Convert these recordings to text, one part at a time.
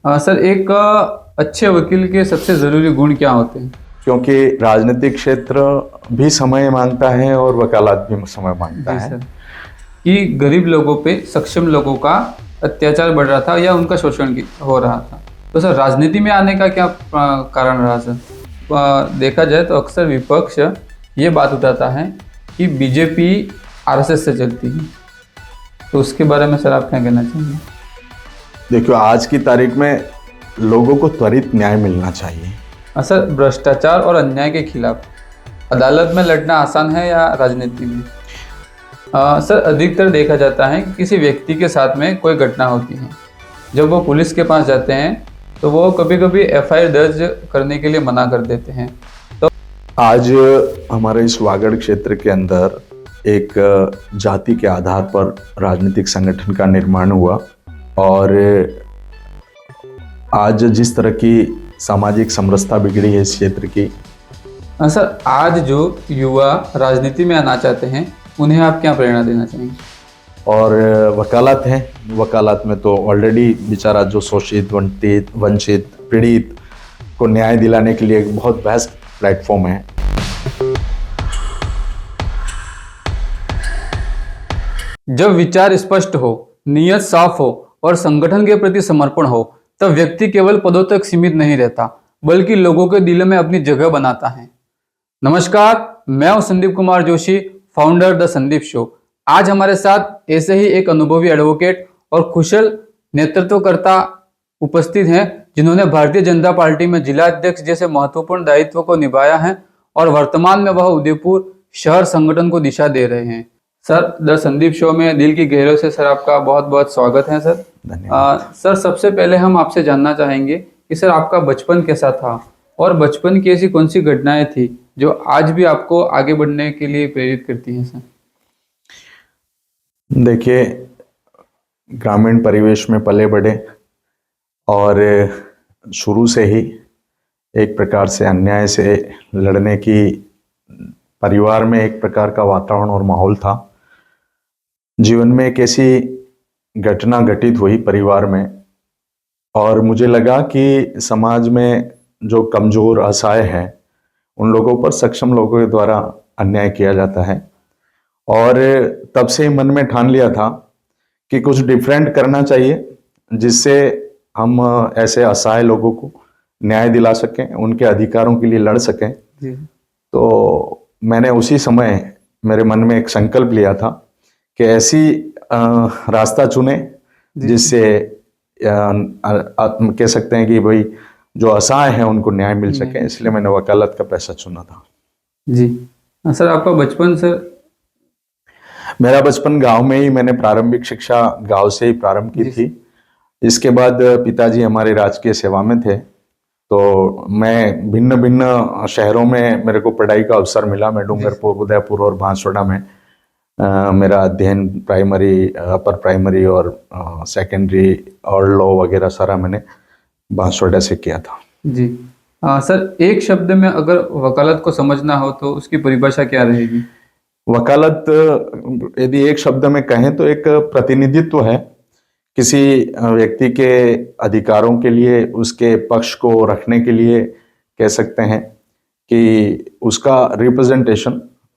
Sir एक अच्छे वकील के सबसे ज़रूरी गुण क्या होते हैं? क्योंकि राजनीतिक क्षेत्र भी समय मांगता है और वकालत भी समय मांगता जी है। सर। कि गरीब लोगों पे सक्षम लोगों का अत्याचार बढ़ रहा था या उनका शोषण हो रहा था। तो सर राजनीति में आने का क्या कारण रहा सर? देखा जाए तो अक्सर विपक्ष ये बात उठाता है कि बीजेपी आरएसएस से चलती है। तो उसके बारे में सर आप क्या कहना चाहेंगे? देखियो, आज की तारीख में लोगों को त्वरित न्याय मिलना चाहिए। सर भ्रष्टाचार और अन्याय के खिलाफ अदालत में लड़ना आसान है या राजनीति में? सर अधिकतर देखा जाता है कि किसी व्यक्ति के साथ में कोई घटना होती है, जब वो पुलिस के पास जाते हैं तो वो कभी कभी एफआईआर दर्ज करने के लिए मना कर देते हैं। तो आज हमारे इस वागड़ क्षेत्र के अंदर एक जाति के आधार पर राजनीतिक संगठन का निर्माण हुआ और आज जिस तरह की सामाजिक समरसता बिगड़ी है इस क्षेत्र की। सर आज जो युवा राजनीति में आना चाहते हैं उन्हें आप क्या प्रेरणा देना चाहेंगे? और वकालत है, वकालत में तो ऑलरेडी बेचारा जो शोषित, वंचित, पीड़ित को न्याय दिलाने के लिए एक बहुत बेस्ट प्लेटफॉर्म है। जब विचार स्पष्ट हो, नियत साफ हो और संगठन के प्रति समर्पण हो, तब व्यक्ति केवल पदों तक सीमित नहीं रहता बल्कि लोगों के दिल में अपनी जगह बनाता है। नमस्कार, मैं हूं Sandeep Kumar Joshi, founder the Sandeep show. आज हमारे साथ ऐसे ही एक अनुभवी एडवोकेट और कुशल नेतृत्वकर्ता उपस्थित हैं जिन्होंने भारतीय जनता पार्टी में जिला अध्यक्ष जैसे महत्वपूर्ण दायित्व को निभाया है और वर्तमान में वह उदयपुर शहर संगठन को दिशा दे रहे हैं। सर द संदीप शो में दिल की गहराइयों से सर आपका बहुत बहुत स्वागत है सर। धन्यवाद। सर सबसे पहले हम आपसे जानना चाहेंगे कि सर आपका बचपन कैसा था और बचपन की ऐसी कौन सी घटनाएं थी जो आज भी आपको आगे बढ़ने के लिए प्रेरित करती हैं सर? देखिए, ग्रामीण परिवेश में पले बढ़े और शुरू से ही एक प्रकार से अन्याय से लड़ने की परिवार में एक प्रकार का वातावरण और माहौल था। जीवन में एक ऐसी घटना घटित हुई परिवार में और मुझे लगा कि समाज में जो कमजोर, असहाय हैं उन लोगों पर सक्षम लोगों के द्वारा अन्याय किया जाता है और तब से मन में ठान लिया था कि कुछ डिफरेंट करना चाहिए जिससे हम ऐसे असहाय लोगों को न्याय दिला सकें, उनके अधिकारों के लिए लड़ सकें। जी। तो मैंने उसी समय मेरे मन में एक संकल्प लिया था कि ऐसी रास्ता चुने जिससे कह सकते हैं कि भाई जो असहाय हैं उनको न्याय मिल सके। इसलिए मैंने वकालत का पैसा चुना था। जी। सर आपका बचपन सर? मेरा बचपन गांव में ही, मैंने प्रारंभिक शिक्षा गांव से ही प्रारंभ की थी। इसके बाद पिताजी हमारे राजकीय सेवा में थे तो मैं भिन्न भिन्न शहरों में मेरे को पढ़ाई का अवसर मिला। मैं डूंगरपुर, उदयपुर और बांसवाड़ा में मेरा अध्ययन प्राइमरी, अपर प्राइमरी और सेकेंडरी और लॉ वगैरह सारा मैंने बांसवाड़ा से किया था। जी। सर एक शब्द में अगर वकालत को समझना हो तो उसकी परिभाषा क्या रहेगी? वकालत यदि एक शब्द में कहें तो एक प्रतिनिधित्व है किसी व्यक्ति के अधिकारों के लिए, उसके पक्ष को रखने के लिए। कह सकते हैं कि उसका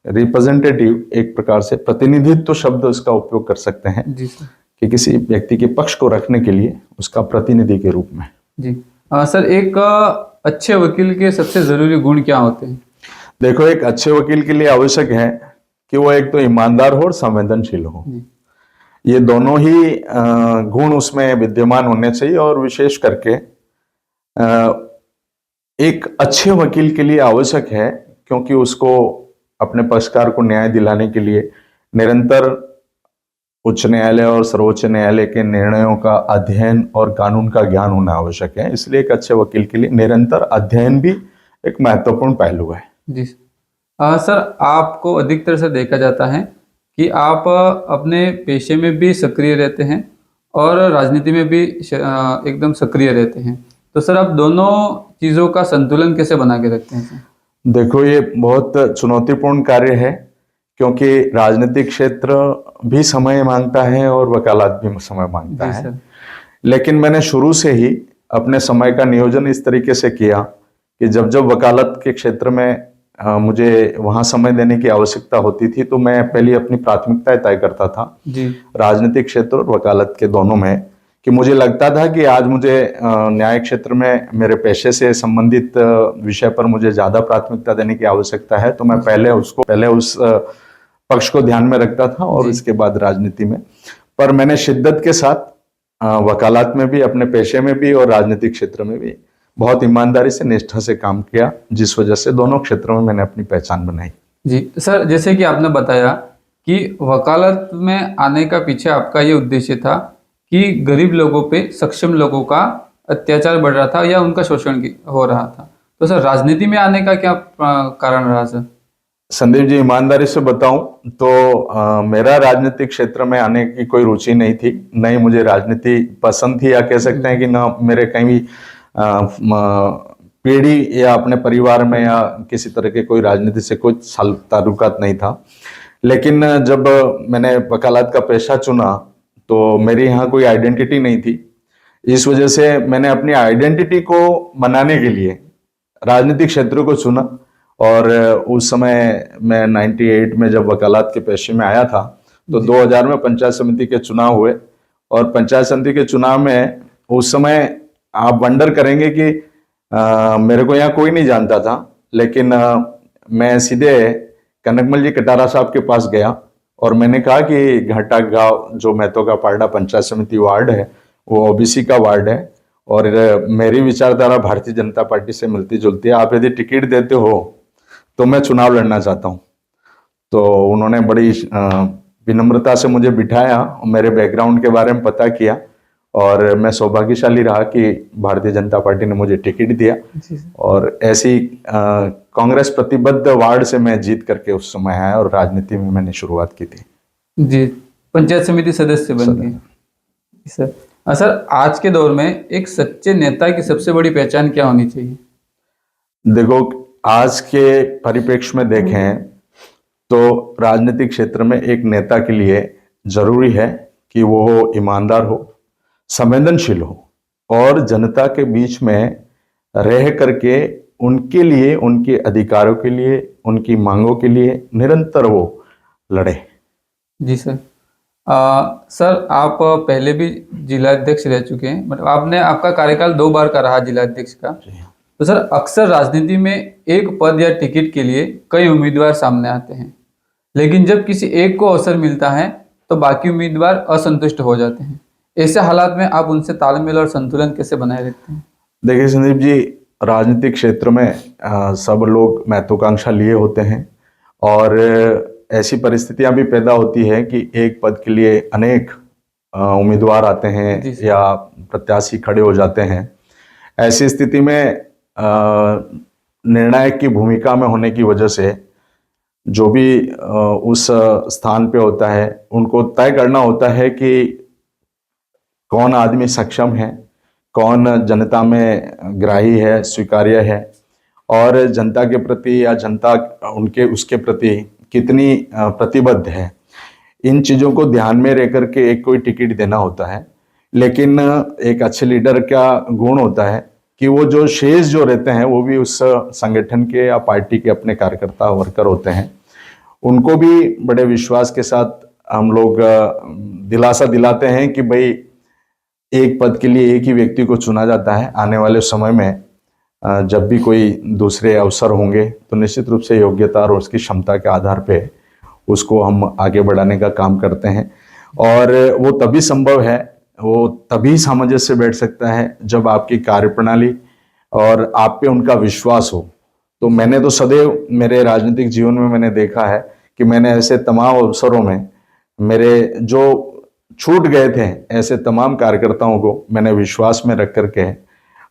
रिप्रेजेंटेटिव, एक प्रकार से प्रतिनिधित्व शब्द उसका उपयोग कर सकते हैं। जी सर। कि किसी व्यक्ति के पक्ष को रखने के लिए उसका प्रतिनिधि के रूप में। जी। सर एक अच्छे वकील के सबसे जरूरी गुण क्या होते हैं? देखो, एक अच्छे वकील के लिए आवश्यक है कि वो एक तो ईमानदार हो और संवेदनशील हो। ये दोनों ही गुण उसमें विद्यमान होने चाहिए और विशेष करके एक अच्छे वकील के लिए आवश्यक है क्योंकि उसको अपने पक्षकार को न्याय दिलाने के लिए निरंतर उच्च न्यायालय और सर्वोच्च न्यायालय के निर्णयों का अध्ययन और कानून का ज्ञान होना आवश्यक है। इसलिए एक अच्छे वकील के लिए निरंतर अध्ययन भी एक महत्वपूर्ण पहलू है। जी। सर आपको अधिकतर से देखा जाता है कि आप अपने पेशे में भी सक्रिय रहते हैं और राजनीति में भी एकदम सक्रिय रहते हैं। तो सर आप दोनों चीज़ों का संतुलन कैसे बना के रखते हैं सर? देखो, ये बहुत चुनौतीपूर्ण कार्य है क्योंकि राजनीतिक क्षेत्र भी समय मांगता है और वकालत भी समय मांगता है। लेकिन मैंने शुरू से ही अपने समय का नियोजन इस तरीके से किया कि जब जब वकालत के क्षेत्र में मुझे वहां समय देने की आवश्यकता होती थी तो मैं पहले अपनी प्राथमिकताएं तय करता था जी राजनीतिक क्षेत्र और वकालत के दोनों में, कि मुझे लगता था कि आज मुझे न्याय क्षेत्र में मेरे पेशे से संबंधित विषय पर मुझे ज्यादा प्राथमिकता देने की आवश्यकता है, तो मैं पहले उस पक्ष को ध्यान में रखता था और जी। इसके बाद राजनीति में। पर मैंने शिद्दत के साथ वकालत में भी, अपने पेशे में भी और राजनीतिक क्षेत्र में भी बहुत ईमानदारी से, निष्ठा से काम किया, जिस वजह से दोनों क्षेत्रों में मैंने अपनी पहचान बनाई। जी सर, जैसे कि आपने बताया कि वकालत में आने का पीछे आपका ये उद्देश्य था कि गरीब लोगों पे, सक्षम लोगों का अत्याचार बढ़ रहा था या उनका शोषण हो रहा था। तो सर राजनीति में आने का क्या कारण रहा सर? संदीप जी, ईमानदारी से बताऊं तो मेरा राजनीतिक क्षेत्र में आने की कोई रुचि नहीं थी, न ही मुझे राजनीति पसंद थी, या कह सकते हैं कि ना मेरे कहीं पीढ़ी या अपने परिवार में या किसी तरह के कोई राजनीति से कोई ताल्लुकात नहीं था। लेकिन जब मैंने वकालत का पेशा चुना तो मेरी यहाँ कोई आइडेंटिटी नहीं थी। इस वजह से मैंने अपनी आइडेंटिटी को बनाने के लिए राजनीतिक क्षेत्र को चुना। और उस समय मैं 98 में जब वकालत के पेशे में आया था तो 2000 में पंचायत समिति के चुनाव हुए, और पंचायत समिति के चुनाव में उस समय आप वंडर करेंगे कि मेरे को यहाँ कोई नहीं जानता था, लेकिन मैं सीधे कनकमल जी कटारा साहब के पास गया और मैंने कहा कि घाटा गांव जो महतो का पारडा पंचायत समिति वार्ड है वो ओबीसी का वार्ड है और मेरी विचारधारा भारतीय जनता पार्टी से मिलती जुलती है, आप यदि टिकट देते हो तो मैं चुनाव लड़ना चाहता हूं। तो उन्होंने बड़ी विनम्रता से मुझे बिठाया और मेरे बैकग्राउंड के बारे में पता किया और मैं सौभाग्यशाली रहा कि भारतीय जनता पार्टी ने मुझे टिकट दिया और ऐसी कांग्रेस प्रतिबद्ध वार्ड से मैं जीत करके उस समय आया और राजनीति में मैंने शुरुआत की थी। जी, पंचायत समिति सदस्य बन गए सर। सर आज के दौर में एक सच्चे नेता की सबसे बड़ी पहचान क्या होनी चाहिए? देखो, आज के परिप्रेक्ष्य में देखें तो राजनीतिक क्षेत्र में एक नेता के लिए जरूरी है कि वो ईमानदार हो, संवेदनशील हो और जनता के बीच में रह करके उनके लिए, उनके अधिकारों के लिए, उनकी मांगों के लिए निरंतर वो लड़े। जी सर। सर आप पहले भी जिलाध्यक्ष रह चुके हैं, मतलब आपका कार्यकाल 2 बार का रहा जिलाध्यक्ष का। तो सर अक्सर राजनीति में एक पद या टिकट के लिए कई उम्मीदवार सामने आते हैं, लेकिन जब किसी एक को अवसर मिलता है तो बाकी उम्मीदवार असंतुष्ट हो जाते हैं। ऐसे हालात में आप उनसे तालमेल और संतुलन कैसे बनाए रखते हैं? देखिए संदीप जी, राजनीतिक क्षेत्र में सब लोग महत्वाकांक्षा लिए होते हैं और ऐसी परिस्थितियां भी पैदा होती है कि एक पद के लिए अनेक उम्मीदवार आते हैं या प्रत्याशी खड़े हो जाते हैं। ऐसी स्थिति में निर्णायक की भूमिका में होने की वजह से जो भी उस स्थान पे होता है उनको तय करना होता है कि कौन आदमी सक्षम है, कौन जनता में ग्राही है, स्वीकार्य है और जनता के प्रति या जनता उसके प्रति कितनी प्रतिबद्ध है। इन चीज़ों को ध्यान में रह करके एक कोई टिकट देना होता है। लेकिन एक अच्छे लीडर का गुण होता है कि वो जो शेष जो रहते हैं वो भी उस संगठन के या पार्टी के अपने कार्यकर्ता वर्कर होते हैं, उनको भी बड़े विश्वास के साथ हम लोग दिलासा दिलाते हैं कि भाई एक पद के लिए एक ही व्यक्ति को चुना जाता है। आने वाले समय में जब भी कोई दूसरे अवसर होंगे तो निश्चित रूप से योग्यता और उसकी क्षमता के आधार पे उसको हम आगे बढ़ाने का काम करते हैं। और वो तभी संभव है, वो तभी सामंजस्य से बैठ सकता है जब आपकी कार्यप्रणाली और आप पे उनका विश्वास हो। तो मैंने तो सदैव मेरे राजनीतिक जीवन में मैंने देखा है कि मैंने ऐसे तमाम अवसरों में मेरे जो छूट गए थे ऐसे तमाम कार्यकर्ताओं को मैंने विश्वास में रख करके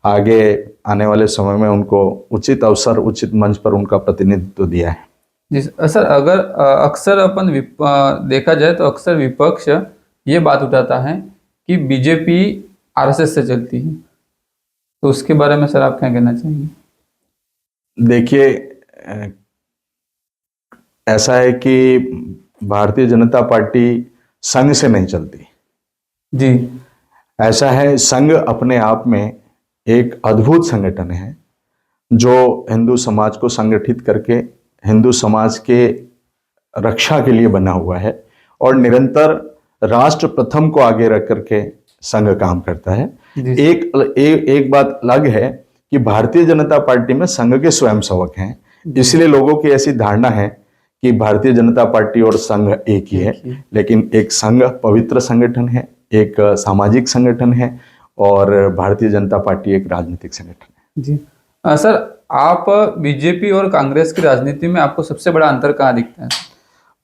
आगे आने वाले समय में उनको उचित अवसर, उचित मंच पर उनका प्रतिनिधित्व दिया है। जी सर, अगर अक्सर अपन देखा जाए तो अक्सर विपक्ष ये बात उठाता है कि बीजेपी आरएसएस से चलती है, तो उसके बारे में सर आप क्या कहना चाहेंगे? देखिए, ऐसा है कि भारतीय जनता पार्टी संघ से नहीं चलती। जी। ऐसा है, संघ अपने आप में एक अद्भुत संगठन है जो हिंदू समाज को संगठित करके हिंदू समाज के रक्षा के लिए बना हुआ है और निरंतर राष्ट्र प्रथम को आगे रख करके संघ काम करता है। जी। एक बात अलग है कि भारतीय जनता पार्टी में संघ के स्वयंसेवक हैं, इसलिए लोगों की ऐसी धारणा है कि भारतीय जनता पार्टी और संघ एक ही है, लेकिन एक संघ पवित्र संगठन है, एक सामाजिक संगठन है और भारतीय जनता पार्टी एक राजनीतिक संगठन है। जी। सर, आप बीजेपी और कांग्रेस की राजनीति में आपको सबसे बड़ा अंतर कहाँ दिखता है?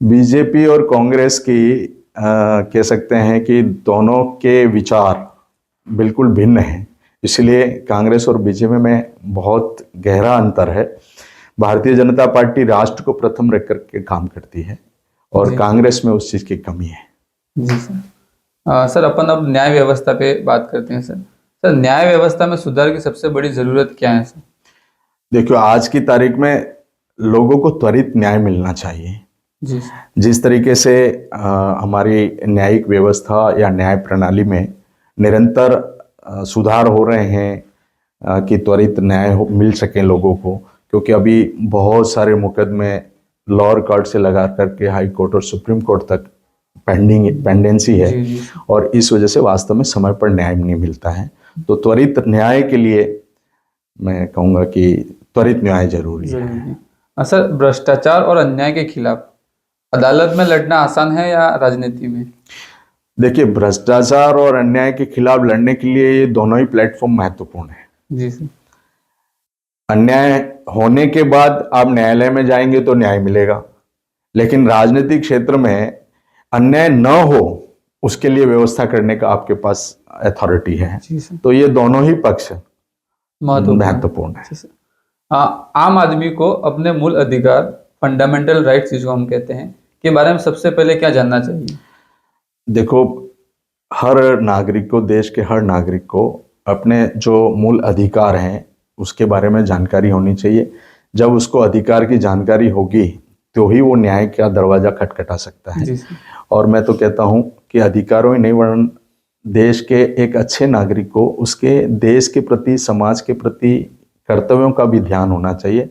बीजेपी और कांग्रेस की कह सकते हैं कि दोनों के विचार बिल्कुल भिन्न हैं, इसलिए कांग्रेस और बीजेपी में बहुत गहरा अंतर है। भारतीय जनता पार्टी राष्ट्र को प्रथम रख करके काम करती है और कांग्रेस में उस चीज की कमी है। जी सर। सर, अपन अब न्याय व्यवस्था पे बात करते हैं। सर, न्याय व्यवस्था में सुधार की सबसे बड़ी जरूरत क्या है सर? देखियो, आज की तारीख में लोगों को त्वरित न्याय मिलना चाहिए। जी। जिस तरीके से हमारी न्यायिक व्यवस्था या न्याय प्रणाली में निरंतर सुधार हो रहे हैं कि त्वरित न्याय मिल सके लोगों को, क्योंकि अभी बहुत सारे मुकदमे लोअर कोर्ट से लगा करके हाई कोर्ट और सुप्रीम कोर्ट तक पेंडेंसी है। जी। और इस वजह से वास्तव में समय पर न्याय नहीं मिलता है। तो त्वरित न्याय के लिए मैं कहूँगा कि त्वरित न्याय जरूरी है। सर, भ्रष्टाचार और अन्याय के खिलाफ अदालत में लड़ना आसान है या राजनीति में? देखिए, भ्रष्टाचार और अन्याय के खिलाफ लड़ने के लिए ये दोनों ही प्लेटफॉर्म महत्वपूर्ण है। जी सर। अन्याय होने के बाद आप न्यायालय में जाएंगे तो न्याय मिलेगा, लेकिन राजनीतिक क्षेत्र में अन्याय न हो उसके लिए व्यवस्था करने का आपके पास अथॉरिटी है। तो ये दोनों ही पक्ष महत्वपूर्ण है। आम आदमी को अपने मूल अधिकार, फंडामेंटल राइट्स जिसको हम कहते हैं, के बारे में सबसे पहले क्या जानना चाहिए? देखो, हर नागरिक को, देश के हर नागरिक को अपने जो मूल अधिकार हैं उसके बारे में जानकारी होनी चाहिए। जब उसको अधिकार की जानकारी होगी तो ही वो न्याय का दरवाजा खटखटा सकता है। और मैं तो कहता हूँ कि अधिकारों ही नहीं वरन देश के एक अच्छे नागरिक को उसके देश के प्रति, समाज के प्रति कर्तव्यों का भी ध्यान होना चाहिए,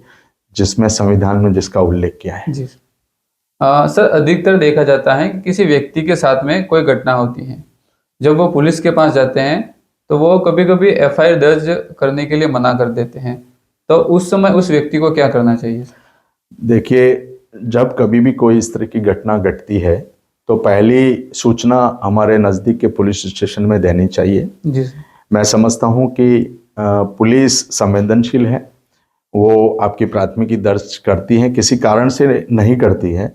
जिसमें संविधान में जिसका उल्लेख किया है। जी। सर, अधिकतर देखा जाता है कि किसी व्यक्ति के साथ में कोई घटना होती है, जब वो पुलिस के पास जाते हैं तो वो कभी कभी एफआईआर दर्ज करने के लिए मना कर देते हैं, तो उस समय उस व्यक्ति को क्या करना चाहिए? देखिए, जब कभी भी कोई इस तरह की घटना घटती है तो पहली सूचना हमारे नज़दीक के पुलिस स्टेशन में देनी चाहिए। जी। मैं समझता हूँ कि पुलिस संवेदनशील है, वो आपकी प्राथमिकी दर्ज करती है। किसी कारण से नहीं करती है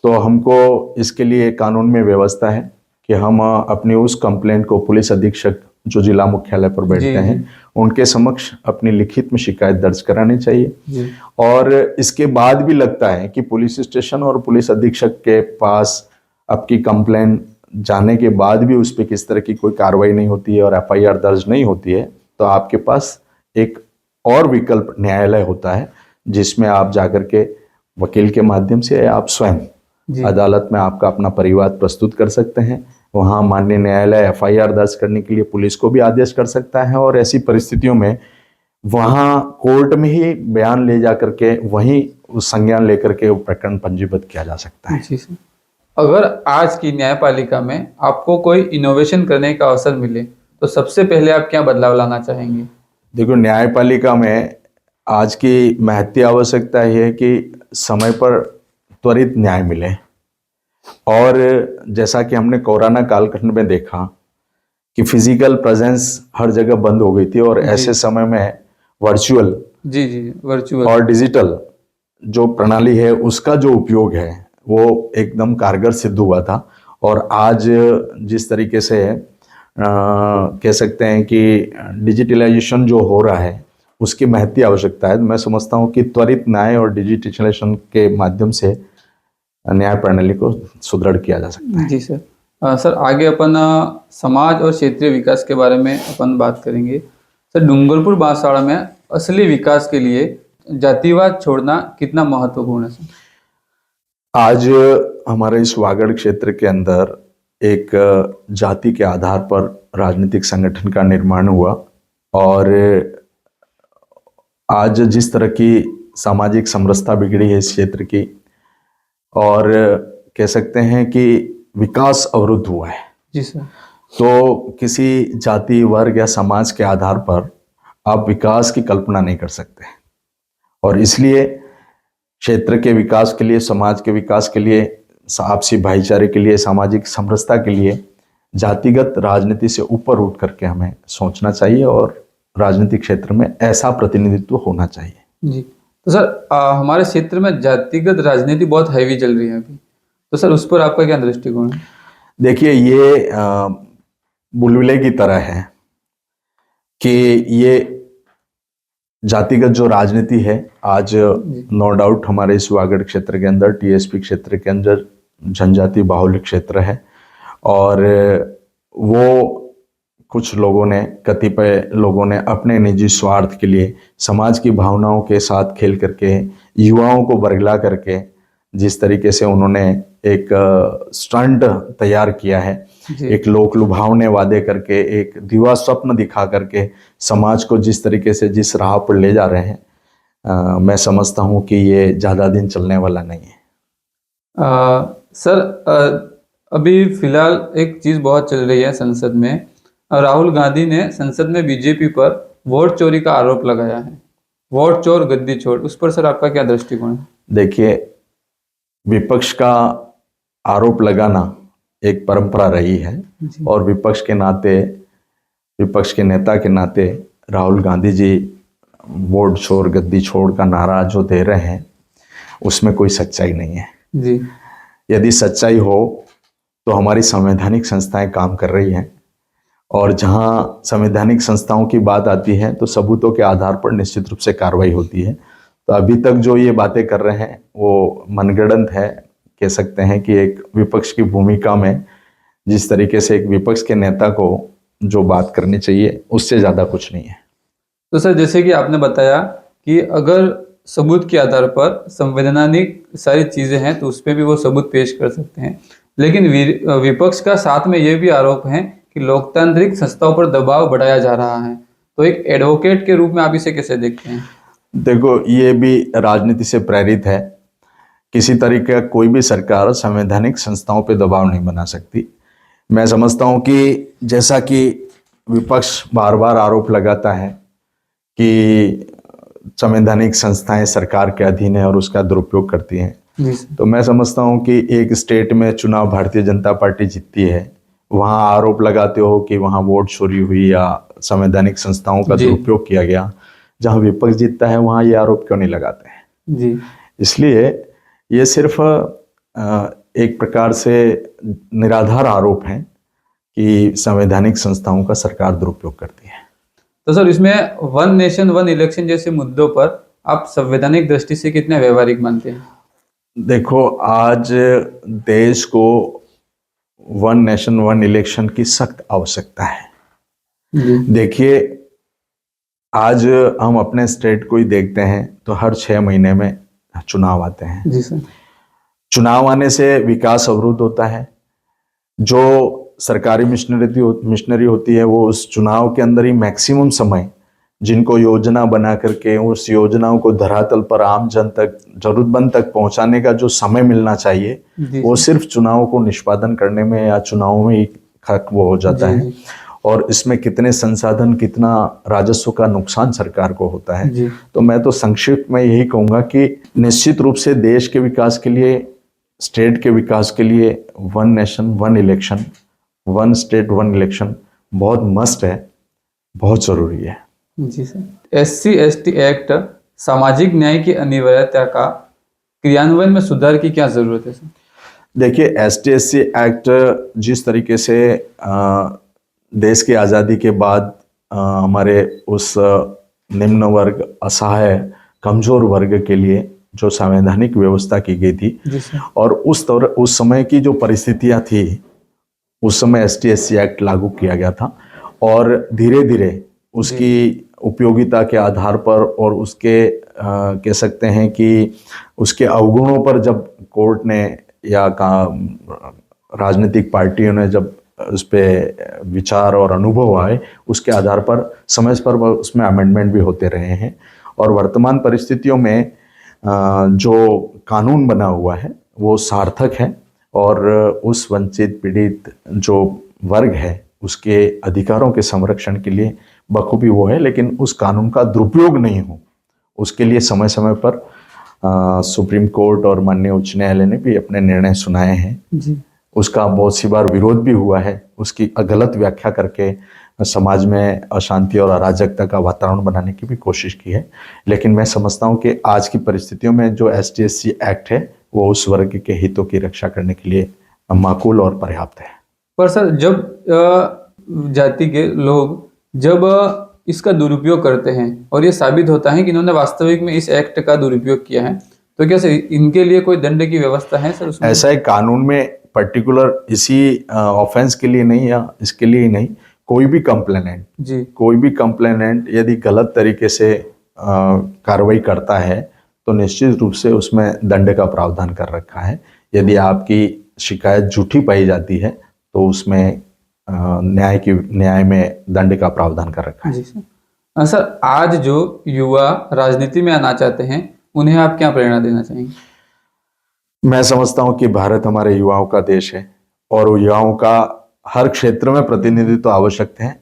तो हमको इसके लिए कानून में व्यवस्था है कि हम अपनी उस कंप्लेंट को पुलिस अधीक्षक जो जिला मुख्यालय पर बैठते हैं उनके समक्ष अपनी लिखित में शिकायत दर्ज करानी चाहिए। और इसके बाद भी लगता है कि पुलिस स्टेशन और पुलिस अधीक्षक के पास आपकी कंप्लेंट जाने के बाद भी उस पर किस तरह की कोई कार्रवाई नहीं होती है और एफआईआर दर्ज नहीं होती है, तो आपके पास एक और विकल्प न्यायालय होता है, जिसमें आप जाकर के वकील के माध्यम से या आप स्वयं अदालत में आपका अपना परिवाद प्रस्तुत कर सकते हैं। वहाँ माननीय न्यायालय एफआईआर दर्ज करने के लिए पुलिस को भी आदेश कर सकता है और ऐसी परिस्थितियों में वहाँ कोर्ट में ही बयान ले जा करके वहीं उस संज्ञान लेकर के वो प्रकरण पंजीबद्ध किया जा सकता है। जी सर। अगर आज की न्यायपालिका में आपको कोई इनोवेशन करने का अवसर मिले तो सबसे पहले आप क्या बदलाव लाना चाहेंगे? देखो, न्यायपालिका में आज की महती आवश्यकता है कि समय पर त्वरित न्याय मिले। और जैसा कि हमने कोरोना कालखंड में देखा कि फिजिकल प्रेजेंस हर जगह बंद हो गई थी और ऐसे समय में वर्चुअल वर्चुअल और डिजिटल जो प्रणाली है उसका जो उपयोग है वो एकदम कारगर सिद्ध हुआ था। और आज जिस तरीके से कह सकते हैं कि डिजिटलाइजेशन जो हो रहा है उसकी महती आवश्यकता है। मैं समझता हूँ कि त्वरित न्याय और डिजिटलाइजेशन के माध्यम से न्याय प्रणाली को सुदृढ़ किया जा सकता है। जी सर। सर, आगे अपन समाज और क्षेत्रीय विकास के बारे में अपन बात करेंगे। सर, डूंगरपुर बांसवाड़ा में असली विकास के लिए जातिवाद छोड़ना कितना महत्वपूर्ण है सर? आज हमारे इस वागड़ क्षेत्र के अंदर एक जाति के आधार पर राजनीतिक संगठन का निर्माण हुआ और आज जिस तरह की सामाजिक समरसता बिगड़ी है इस क्षेत्र की, और कह सकते हैं कि विकास अवरुद्ध हुआ है, जी सर। तो किसी जाति, वर्ग या समाज के आधार पर आप विकास की कल्पना नहीं कर सकते। और इसलिए क्षेत्र के विकास के लिए, समाज के विकास के लिए, आपसी भाईचारे के लिए, सामाजिक समरसता के लिए जातिगत राजनीति से ऊपर उठ करके हमें सोचना चाहिए और राजनीतिक क्षेत्र में ऐसा प्रतिनिधित्व होना चाहिए। जी, तो सर हमारे क्षेत्र में जातिगत राजनीति बहुत हैवी चल रही है अभी, तो सर उस पर आपका क्या दृष्टिकोण है? देखिए, ये बुलबुले की तरह है कि ये जातिगत जो राजनीति है आज नो डाउट हमारे इस वागड़ क्षेत्र के अंदर, टीएसपी क्षेत्र के अंदर जनजाति बाहुल्य क्षेत्र है, और वो कुछ लोगों ने, कतिपय लोगों ने अपने निजी स्वार्थ के लिए समाज की भावनाओं के साथ खेल करके, युवाओं को बरगला करके जिस तरीके से उन्होंने एक स्टंट तैयार किया है, एक लोक लुभावने वादे करके, एक दिवा स्वप्न दिखा करके समाज को जिस तरीके से जिस राह पर ले जा रहे हैं, मैं समझता हूं कि ये ज़्यादा दिन चलने वाला नहीं है। सर अभी फिलहाल एक चीज़ बहुत चल रही है संसद में, राहुल गांधी ने संसद में बीजेपी पर वोट चोरी का आरोप लगाया है। वोट चोर गद्दी छोड़, उस पर सर आपका क्या दृष्टिकोण है? देखिए, विपक्ष का आरोप लगाना एक परंपरा रही है, और विपक्ष के नाते, विपक्ष के नेता के नाते राहुल गांधी जी वोट चोर गद्दी छोड़ का नारा जो दे रहे हैं उसमें कोई सच्चाई नहीं है जी। यदि सच्चाई हो तो हमारी संवैधानिक संस्थाएं काम कर रही हैं, और जहां संवैधानिक संस्थाओं की बात आती है तो सबूतों के आधार पर निश्चित रूप से कार्रवाई होती है। तो अभी तक जो ये बातें कर रहे हैं वो मनगढ़ंत है, कह सकते हैं कि एक विपक्ष की भूमिका में जिस तरीके से एक विपक्ष के नेता को जो बात करनी चाहिए उससे ज़्यादा कुछ नहीं है। तो सर जैसे कि आपने बताया कि अगर सबूत के आधार पर संवैधानिक सारी चीज़ें हैं तो उस पर भी वो सबूत पेश कर सकते हैं, लेकिन विपक्ष का साथ में ये भी आरोप है कि लोकतांत्रिक संस्थाओं पर दबाव बढ़ाया जा रहा है, तो एक एडवोकेट के रूप में आप इसे कैसे देखते हैं? देखो, ये भी राजनीति से प्रेरित है। किसी तरीके का कोई भी सरकार संवैधानिक संस्थाओं पे दबाव नहीं बना सकती। मैं समझता हूँ कि जैसा कि विपक्ष बार बार आरोप लगाता है कि संवैधानिक संस्थाएं सरकार के अधीन है और उसका दुरुपयोग करती हैं, तो मैं समझता हूँ कि एक स्टेट में चुनाव भारतीय जनता पार्टी जीतती है, वहाँ आरोप लगाते हो कि वहाँ वोट चोरी हुई या संवैधानिक संस्थाओं का दुरुपयोग किया गया। जहाँ विपक्ष जीतता है वहाँ ये आरोप क्यों नहीं लगाते हैं जी। इसलिए ये सिर्फ एक प्रकार से निराधार आरोप है कि संवैधानिक संस्थाओं का सरकार दुरुपयोग करती है। तो सर इसमें वन नेशन वन इलेक्शन जैसे मुद्दों पर आप संवैधानिक दृष्टि से कितने व्यवहारिक मानते हैं? देखो, आज देश को वन नेशन वन इलेक्शन की सख्त आवश्यकता है। देखिए, आज हम अपने स्टेट को ही देखते हैं तो हर 6 महीने में चुनाव आते हैं। जी सर। चुनाव आने से विकास अवरुद्ध होता है। जो सरकारी मिशनरी होती है वो उस चुनाव के अंदर ही मैक्सिमम समय जिनको योजना बना करके उस योजनाओं को धरातल पर आम जन तक, जरूरतमंद तक पहुंचाने का जो समय मिलना चाहिए वो सिर्फ चुनाव को निष्पादन करने में या चुनावों में ही वो हो जाता है। और इसमें कितने संसाधन, कितना राजस्व का नुकसान सरकार को होता है। तो मैं तो संक्षिप्त में यही कहूँगा कि निश्चित रूप से देश के विकास के लिए, स्टेट के विकास के लिए one nation one election, one state one election बहुत मस्ट है, बहुत ज़रूरी है। जी सर। SC/ST एक्ट सामाजिक न्याय की अनिवार्यता का क्रियान्वयन में सुधार की क्या ज़रूरत है सर? देखिए, ST/SC एक्ट जिस तरीके से देश की आज़ादी के बाद हमारे उस निम्न वर्ग, असहाय, कमज़ोर वर्ग के लिए जो संवैधानिक व्यवस्था की गई थी, और उस समय की जो परिस्थितियां थी उस समय ST/SC एक्ट लागू किया गया था, और धीरे धीरे उसकी उपयोगिता के आधार पर और उसके कह सकते हैं कि उसके अवगुणों पर जब कोर्ट ने या राजनीतिक पार्टियों ने जब उस पर विचार और अनुभव आए, उसके आधार पर समय पर उसमें अमेंडमेंट भी होते रहे हैं। और वर्तमान परिस्थितियों में जो कानून बना हुआ है वो सार्थक है और उस वंचित पीड़ित जो वर्ग है उसके अधिकारों के संरक्षण के लिए बखूबी वो है, लेकिन उस कानून का दुरुपयोग नहीं हो उसके लिए समय समय पर सुप्रीम कोर्ट और माननीय उच्च न्यायालय ने भी अपने निर्णय सुनाए हैं जी। उसका बहुत सी बार विरोध भी हुआ है, उसकी गलत व्याख्या करके समाज में अशांति और अराजकता का वातावरण बनाने की भी कोशिश की है। लेकिन मैं समझता हूँ कि आज की परिस्थितियों में जो ST/SC एक्ट है वो उस वर्ग के हितों की रक्षा करने के लिए माकूल और पर्याप्त है। पर सर जब जाति के लोग जब इसका दुरुपयोग करते हैं और ये साबित होता है कि इन्होंने वास्तविक में इस एक्ट का दुरुपयोग किया है, तो क्या सर इनके लिए कोई दंड की व्यवस्था है सर उसमें? ऐसा एक कानून में पर्टिकुलर इसी ऑफेंस के लिए नहीं या इसके लिए ही नहीं, कोई भी कंप्लेनेंट यदि गलत तरीके से कार्रवाई करता है तो निश्चित रूप से उसमें दंड का प्रावधान कर रखा है। यदि आपकी शिकायत झूठी पाई जाती है तो उसमें न्याय में दंड का प्रावधान कर रखा है। जी सर। सर आज जो युवा राजनीति में आना चाहते हैं उन्हें आप क्या प्रेरणा देना चाहेंगे? मैं समझता हूं कि भारत हमारे युवाओं का देश है और युवाओं का हर क्षेत्र में प्रतिनिधित्व आवश्यक है,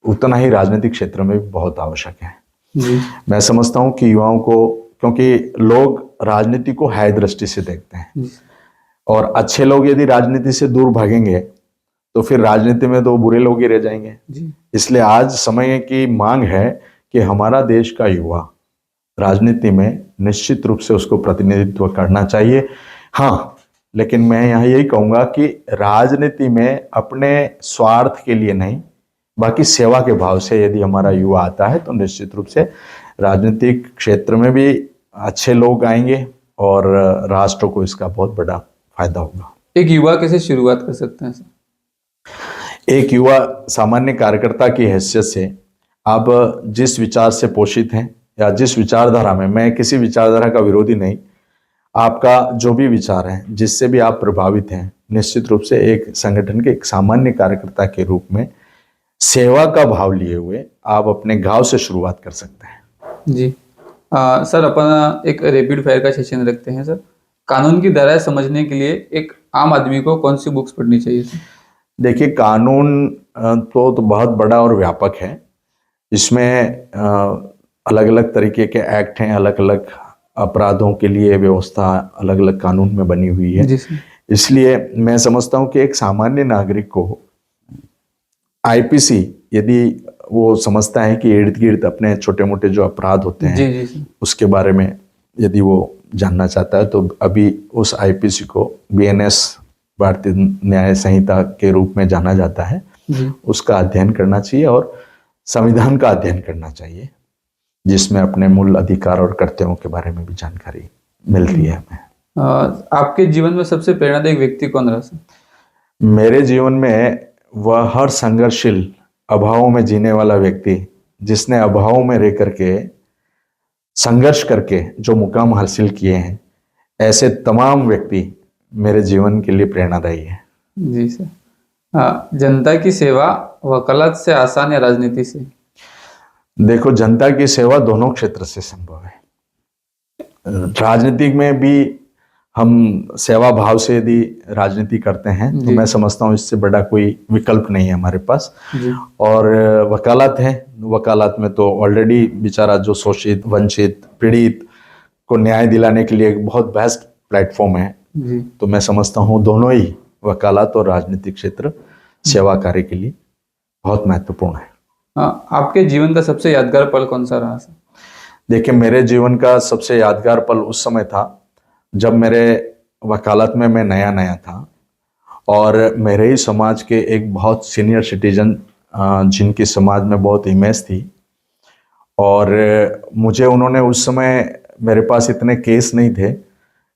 उतना ही राजनीतिक क्षेत्र में भी बहुत आवश्यक है। जी। मैं समझता हूं कि युवाओं को, क्योंकि लोग राजनीति को हाय दृष्टि से देखते हैं जी। और अच्छे लोग यदि राजनीति से दूर भागेंगे तो फिर राजनीति में तो बुरे लोग ही रह जाएंगे। जी। इसलिए आज समय की मांग है कि हमारा देश का युवा राजनीति में निश्चित रूप से उसको प्रतिनिधित्व करना चाहिए। हाँ, लेकिन मैं यहाँ यही कहूँगा कि राजनीति में अपने स्वार्थ के लिए नहीं, बाकी सेवा के भाव से यदि हमारा युवा आता है तो निश्चित रूप से राजनीतिक क्षेत्र में भी अच्छे लोग आएंगे और राष्ट्र को इसका बहुत बड़ा फायदा होगा। एक युवा कैसे शुरुआत कर सकते हैं सर? एक युवा सामान्य कार्यकर्ता की हैसियत से आप जिस विचार से पोषित हैं या जिस विचारधारा में, मैं किसी विचारधारा का विरोधी नहीं, आपका जो भी विचार है जिससे भी आप प्रभावित हैं, निश्चित रूप से एक संगठन के एक सामान्य कार्यकर्ता के रूप में सेवा का भाव लिए हुए आप अपने गांव से शुरुआत कर सकते हैं। जी। सर अपन एक रैपिड फायर का सेशन रखते हैं सर। कानून की धाराएं समझने के लिए एक आम आदमी को कौन सी बुक्स पढ़नी चाहिए सर? देखिए, कानून तो बहुत बड़ा और व्यापक है। इसमें अलग अलग तरीके के एक्ट हैं, अलग अलग अपराधों के लिए व्यवस्था अलग अलग कानून में बनी हुई है। इसलिए मैं समझता हूं कि एक सामान्य नागरिक को IPC यदि वो समझता है कि इर्द गिर्द अपने छोटे मोटे जो अपराध होते हैं उसके बारे में यदि वो जानना चाहता है तो अभी उस IPC को BNS भारतीय न्याय संहिता के रूप में जाना जाता है, उसका अध्ययन करना चाहिए और संविधान का अध्ययन करना चाहिए जिसमें अपने मूल अधिकार और कर्तव्यों के बारे में भी जानकारी मिलती है हमें। आपके जीवन में सबसे प्रेरणादायक व्यक्ति कौन रहा सर? मेरे जीवन में वह हर संघर्षशील अभावों में जीने वाला व्यक्ति जिसने अभावों में रह करके संघर्ष करके जो मुकाम हासिल किए हैं, ऐसे तमाम व्यक्ति मेरे जीवन के लिए प्रेरणादायी है। जी सर। जनता की सेवा वकालत से आसान या राजनीति से? देखो, जनता की सेवा दोनों क्षेत्र से संभव है। राजनीति में भी हम सेवा भाव से यदि राजनीति करते हैं तो मैं समझता हूँ इससे बड़ा कोई विकल्प नहीं है हमारे पास। और वकालत है, वकालत में तो ऑलरेडी बेचारा जो शोषित, वंचित, पीड़ित को न्याय दिलाने के लिए एक बहुत बेस्ट प्लेटफॉर्म है। तो मैं समझता हूँ दोनों ही, वकालत और राजनीतिक क्षेत्र, सेवा कार्य के लिए बहुत महत्वपूर्ण है। आपके जीवन का सबसे यादगार पल कौन सा रहा सर? देखिए, मेरे जीवन का सबसे यादगार पल उस समय था जब मेरे वकालत में मैं नया था और मेरे ही समाज के एक बहुत सीनियर सिटीजन जिनकी समाज में बहुत इमेज थी और मुझे उन्होंने उस समय, मेरे पास इतने केस नहीं थे,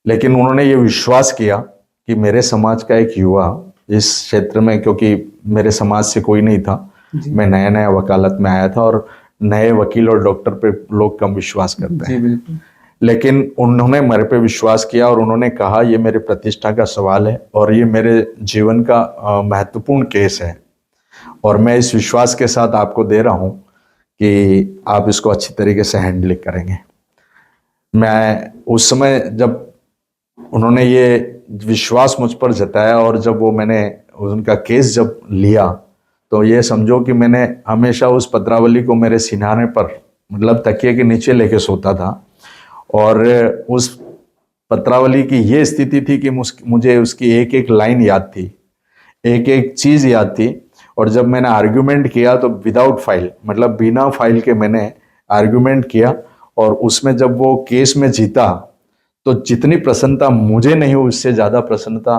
लेकिन उन्होंने ये विश्वास किया कि मेरे समाज का एक युवा इस क्षेत्र में, क्योंकि मेरे समाज से कोई नहीं था, मैं नया वकालत में आया था और नए वकील और डॉक्टर पे लोग कम विश्वास करते हैं, लेकिन उन्होंने मेरे पे विश्वास किया और उन्होंने कहा ये मेरे प्रतिष्ठा का सवाल है और ये मेरे जीवन का महत्वपूर्ण केस है और मैं इस विश्वास के साथ आपको दे रहा हूँ कि आप इसको अच्छी तरीके से हैंडल करेंगे। मैं उस समय जब उन्होंने ये विश्वास मुझ पर जताया और जब वो मैंने उनका केस जब लिया तो ये समझो कि मैंने हमेशा उस पत्रावली को मेरे सिरहाने पर मतलब तकिए के नीचे लेके सोता था और उस पत्रावली की ये स्थिति थी कि मुझे उसकी एक एक लाइन याद थी, एक एक चीज़ याद थी। और जब मैंने आर्ग्यूमेंट किया तो विदाउट फाइल मतलब बिना फाइल के मैंने आर्ग्यूमेंट किया और उसमें जब वो केस में जीता तो जितनी प्रसन्नता मुझे नहीं हुई उससे ज़्यादा प्रसन्नता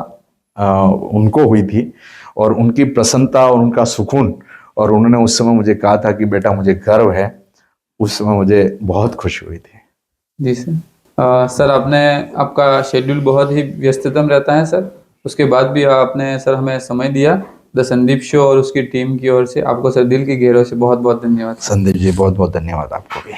उनको हुई थी और उनकी प्रसन्नता और उनका सुकून और उन्होंने उस समय मुझे कहा था कि बेटा मुझे गर्व है, उस समय मुझे बहुत खुशी हुई थी। जी सर। सर आपका शेड्यूल बहुत ही व्यस्ततम रहता है सर, उसके बाद भी आपने सर हमें समय दिया। द संदीप शो और उसकी टीम की ओर से आपको सर दिल की गहराई से बहुत बहुत धन्यवाद। संदीप जी बहुत बहुत धन्यवाद आपको भी।